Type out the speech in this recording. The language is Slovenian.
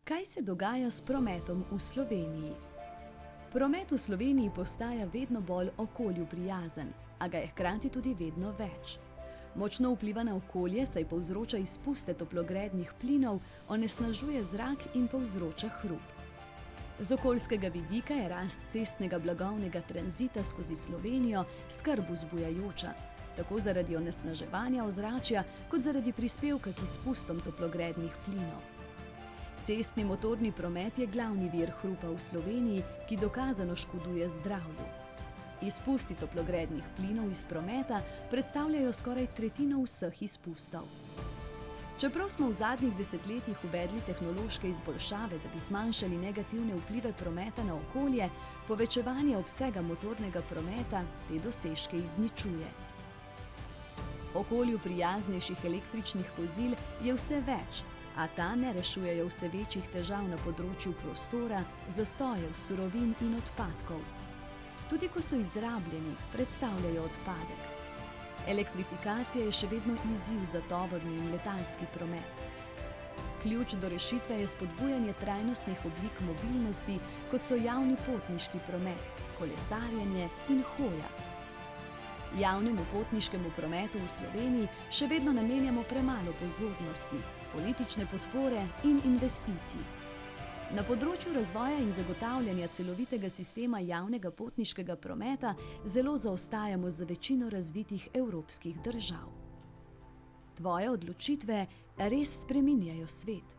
Kaj se dogaja s prometom v Sloveniji? Promet v Sloveniji postaja vedno bolj okolju prijazen, a ga je hkrati tudi vedno več. Močno vpliva na okolje, saj povzroča izpuste toplogrednih plinov, onesnažuje zrak in povzroča hrup. Z okoljskega vidika je rast cestnega blagovnega tranzita skozi Slovenijo skrb vzbujajoča, tako zaradi onesnaževanja ozračja, kot zaradi prispevka k izpustom toplogrednih plinov. Cestni motorni promet je glavni vir hrupa v Sloveniji, ki dokazano škoduje zdravju. Izpusti toplogrednih plinov iz prometa predstavljajo skoraj tretjino vseh izpustov. Čeprav smo v zadnjih desetletjih uvedli tehnološke izboljšave, da bi zmanjšali negativne vplive prometa na okolje, povečevanje obsega motornega prometa te dosežke izničuje. Okolju prijaznejših električnih vozil je vse več, a ta ne rešujejo vse večjih težav na področju prostora, zastojev, surovin in odpadkov. Tudi ko so izrabljeni, predstavljajo odpadek. Elektrifikacija je še vedno izziv za tovorni in letalski promet. Ključ do rešitve je spodbujanje trajnostnih oblik mobilnosti, kot so javni potniški promet, kolesarjenje in hoja. Javnemu potniškemu prometu v Sloveniji še vedno namenjamo premalo pozornosti, politične podpore in investicij. Na področju razvoja in zagotavljanja celovitega sistema javnega potniškega prometa zelo zaostajamo za večino razvitih evropskih držav. Tvoje odločitve res spreminjajo svet.